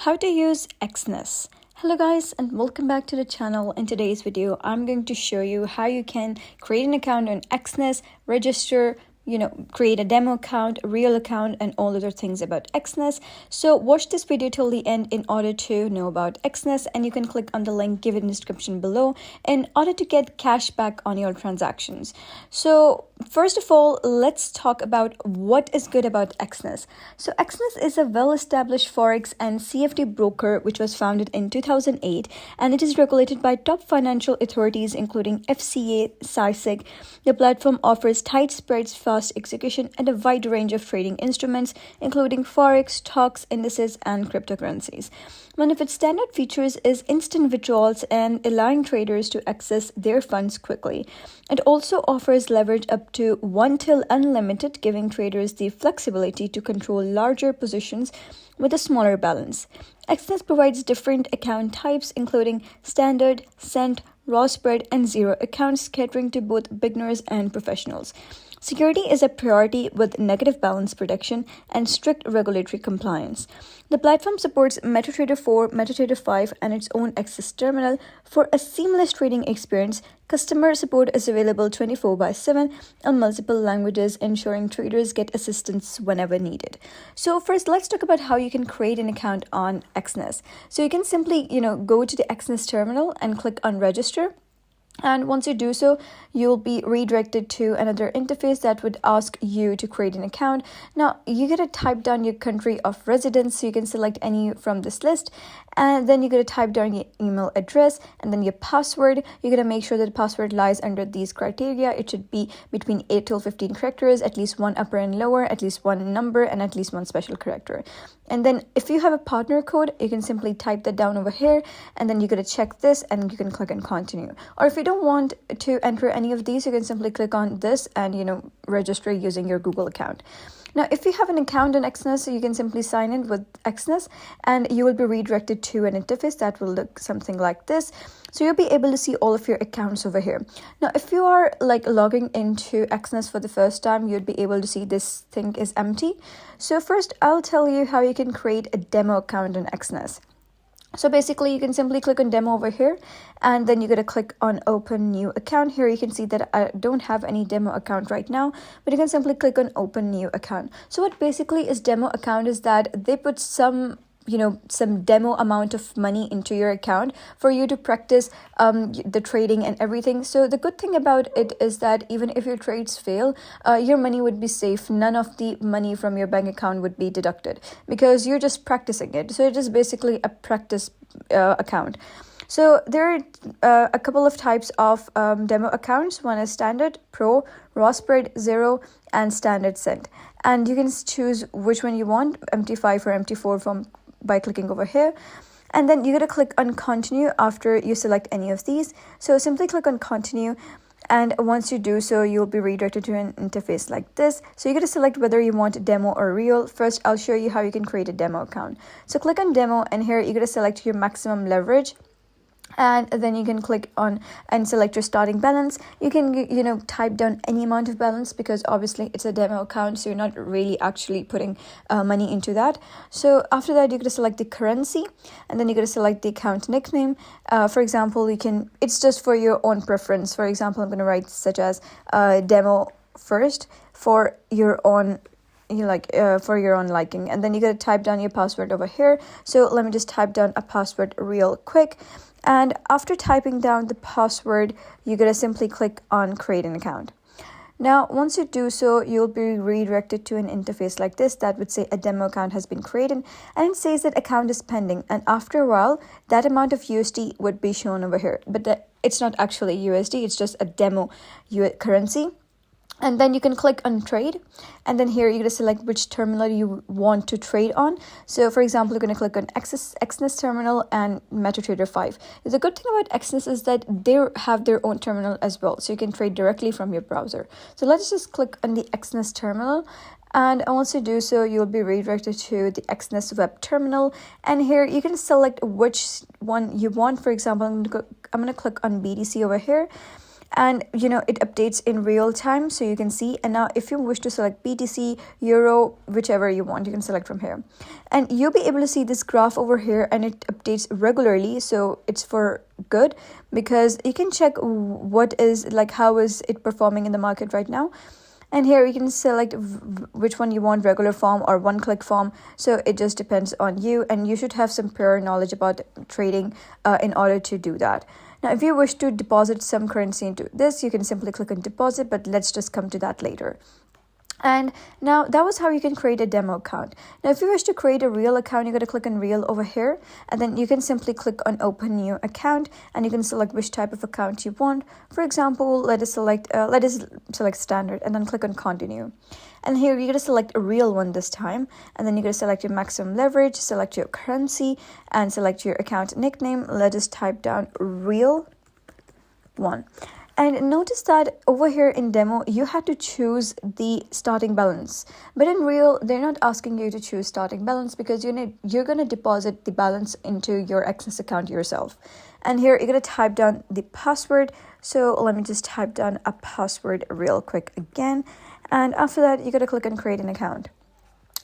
How to use Exness. Hello guys and welcome back to the channel. In today's video I'm going to show you how you can create an account on Exness, register, create a demo account, a real account, and all other things about Exness. So watch this video till the end in order to know about Exness, and you can click on the link given in the description below in order to get cash back on your transactions. So first of all, let's talk about what is good about Exness. So Exness is a well-established Forex and CFD broker which was founded in 2008, and it is regulated by top financial authorities including FCA, SISIC. The platform offers tight spreads, fast execution, and a wide range of trading instruments including Forex, stocks, indices, and cryptocurrencies. One of its standard features is instant withdrawals and allowing traders to access their funds quickly. It also offers leverage up to 1 till unlimited, giving traders the flexibility to control larger positions with a smaller balance. Exness provides different account types including standard, cent, raw spread, and zero accounts, catering to both beginners and professionals. Security is a priority with negative balance protection and strict regulatory compliance. The platform supports MetaTrader 4, MetaTrader 5, and its own Exness terminal. For a seamless trading experience, customer support is available 24/7 in multiple languages, ensuring traders get assistance whenever needed. So first, let's talk about how you can create an account on Exness. So you can simply, go to the Exness terminal and click on register. And once you do so, you'll be redirected to another interface that would ask you to create an account. Now, you got to type down your country of residence, so you can select any from this list. And then you got to type down your email address and then your password. You got to make sure that the password lies under these criteria. It should be between 8 till 15 characters, at least one upper and lower, at least one number, and at least one special character. And then if you have a partner code, you can simply type that down over here, and then you got to check this and you can click on continue. Or if you don't want to enter any of these, you can simply click on this and register using your Google account. Now, if you have an account on Exness, you can simply sign in with Exness and you will be redirected to an interface that will look something like this. So you'll be able to see all of your accounts over here. Now, if you are logging into Exness for the first time, you'd be able to see this thing is empty. So first, I'll tell you how you can create a demo account on Exness. So basically, you can simply click on demo over here, and then you're going to click on open new account. Here you can see that I don't have any demo account right now, but you can simply click on open new account. So what basically is demo account is that they put some demo amount of money into your account for you to practice the trading and everything. So the good thing about it is that even if your trades fail, your money would be safe. None of the money from your bank account would be deducted because you're just practicing it. So it is basically a practice account. So there are a couple of types of demo accounts. One is standard, pro, raw spread, zero, and standard cent. And you can choose which one you want, MT5 or MT4 by clicking over here. And then you got to click on continue after you select any of these. So simply click on continue. And once you do so, you'll be redirected to an interface like this. So you got to select whether you want a demo or real. First, I'll show you how you can create a demo account. So click on demo, and here you got to select your maximum leverage. And then you can click on and select your starting balance. You can type down any amount of balance because obviously it's a demo account, so you're not really actually putting money into that. So after that, you got to select the currency, and then you got to select the account nickname. For example, it's just for your own preference. For example, I'm going to write such as demo first for your own for your own liking, and then you got to type down your password over here. So let me just type down a password real quick. And after typing down the password, you're going to simply click on create an account. Now, once you do so, you'll be redirected to an interface like this that would say a demo account has been created, and it says that account is pending. And after a while, that amount of USD would be shown over here. But it's not actually USD, it's just a demo currency. And then you can click on trade, and then here you're going to select which terminal you want to trade on. So for example, you're going to click on Exness terminal and MetaTrader 5. The good thing about Exness is that they have their own terminal as well, so you can trade directly from your browser. So let's just click on the Exness terminal, and once you do so, you'll be redirected to the Exness web terminal, and here you can select which one you want. For example, I'm going to click on BTC over here. and it updates in real time, so you can see. And now if you wish to select BTC, euro, whichever you want, you can select from here, and you'll be able to see this graph over here, and it updates regularly, so it's for good, because you can check what is like, how is it performing in the market right now. And here you can select which one you want, regular form or one-click form. So it just depends on you, and you should have some prior knowledge about trading in order to do that. Now, if you wish to deposit some currency into this, you can simply click on deposit, but let's just come to that later. And now that was how you can create a demo account. Now, if you wish to create a real account, you got to click on real over here, and then you can simply click on open new account, and you can select which type of account you want. For example, let us select standard, and then click on continue. And here you're going to select a real one this time, and then you're going to select your maximum leverage, select your currency, and select your account nickname. Let us type down real one. And notice that over here in demo, you had to choose the starting balance. But in real, they're not asking you to choose starting balance, because you're going to deposit the balance into your Exness account yourself. And here you're going to type down the password. So let me just type down a password real quick again. And after that, you're going to click on create an account.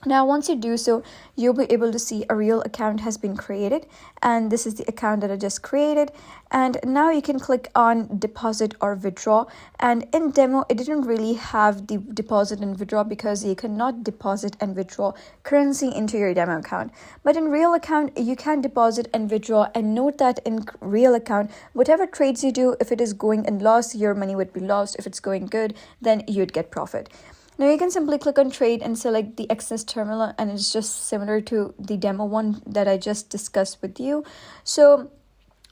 Now, once you do so, you'll be able to see a real account has been created, and this is the account that I just created. And now you can click on deposit or withdraw. And in demo, it didn't really have the deposit and withdraw, because you cannot deposit and withdraw currency into your demo account. But in real account, you can deposit and withdraw. And note that in real account, whatever trades you do, if it is going in loss, your money would be lost. If it's going good, then you'd get profit. Now you can simply click on trade and select the Exness terminal, and it's just similar to the demo one that I just discussed with you. So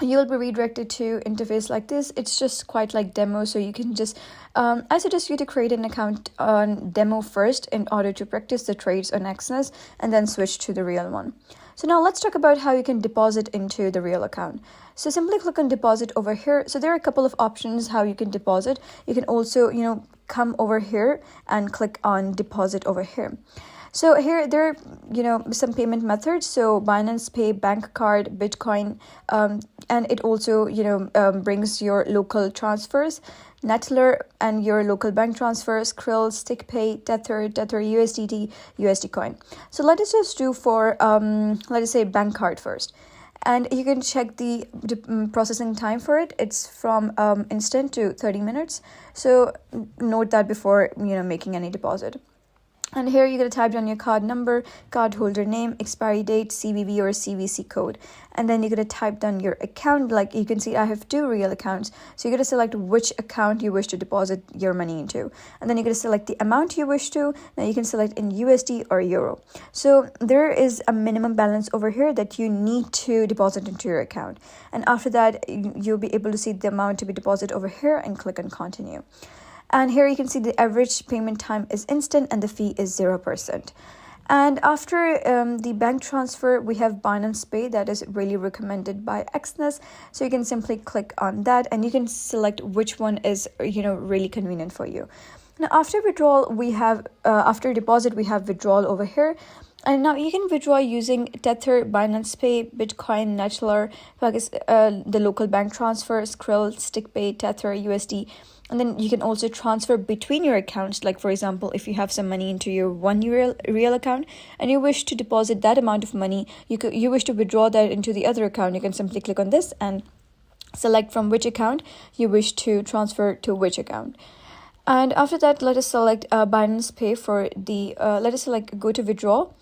you'll be redirected to interface like this. It's just quite like demo, so you can just I suggest you to create an account on demo first in order to practice the trades on Exness, and then switch to the real one. So now let's talk about how you can deposit into the real account. So simply click on deposit over here. So there are a couple of options how you can deposit. You can also come over here and click on deposit over here. So here there are some payment methods, so Binance Pay, bank card, Bitcoin, and it also brings your local transfers, Nettler, and your local bank transfers, Krill, StickPay, Tether, USDT, USD coin. So let us just do for let us say bank card first. And you can check the processing time for it. It's from instant to 30 minutes. So note that before making any deposit. And here you're going to type down your card number, card holder name, expiry date, CVV or CVC code. And then you're going to type down your account. Like you can see, I have 2 real accounts. So you're going to select which account you wish to deposit your money into. And then you're going to select the amount you wish to. Now you can select in USD or Euro. So there is a minimum balance over here that you need to deposit into your account. And after that, you'll be able to see the amount to be deposited over here and click on continue. And here you can see the average payment time is instant and the fee is 0%. And after the bank transfer, we have Binance Pay that is really recommended by Exness. So you can simply click on that, and you can select which one is really convenient for you. Now after withdrawal, we have after deposit, we have withdrawal over here. And now you can withdraw using Tether, Binance Pay, Bitcoin, Nettler, the local bank transfers, Krill, StickPay, Tether, USD. And then you can also transfer between your accounts. Like for example, if you have some money into your one real account and you wish to deposit that amount of money, you wish to withdraw that into the other account, you can simply click on this and select from which account you wish to transfer to which account. And after that, let us select Binance Pay for the, let us select go to withdrawal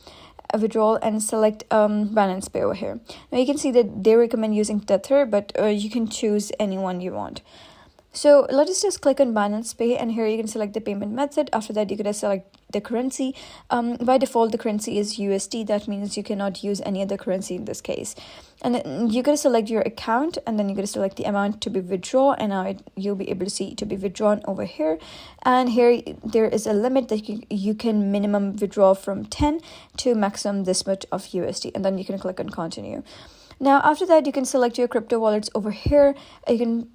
and select Binance Pay over here. Now you can see that they recommend using Tether, but you can choose any one you want. So let us just click on Binance Pay, and here you can select the payment method. After that, you're going to select the currency. By default, the currency is USD. That means you cannot use any other currency in this case. And then you're going to select your account, and then you're going to select the amount to be withdrawn, and now you'll be able to see to be withdrawn over here. And here there is a limit that you can minimum withdraw from 10 to maximum this much of USD, and then you can click on continue. Now after that, you can select your crypto wallets over here. You can,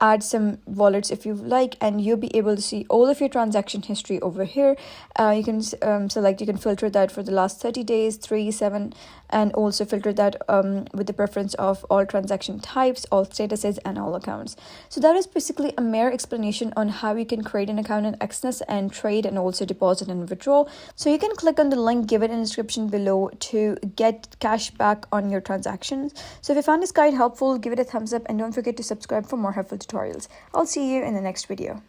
add some wallets if you like, and you'll be able to see all of your transaction history over here. You can select, you can filter that for the last 30 days, 3, 7, and also filter that with the preference of all transaction types, all statuses, and all accounts. So that is basically a mere explanation on how you can create an account in Exness and trade and also deposit and withdraw. So you can click on the link given in the description below to get cash back on your transactions. So if you found this guide helpful, give it a thumbs up and don't forget to subscribe for more helpful tutorials. I'll see you in the next video.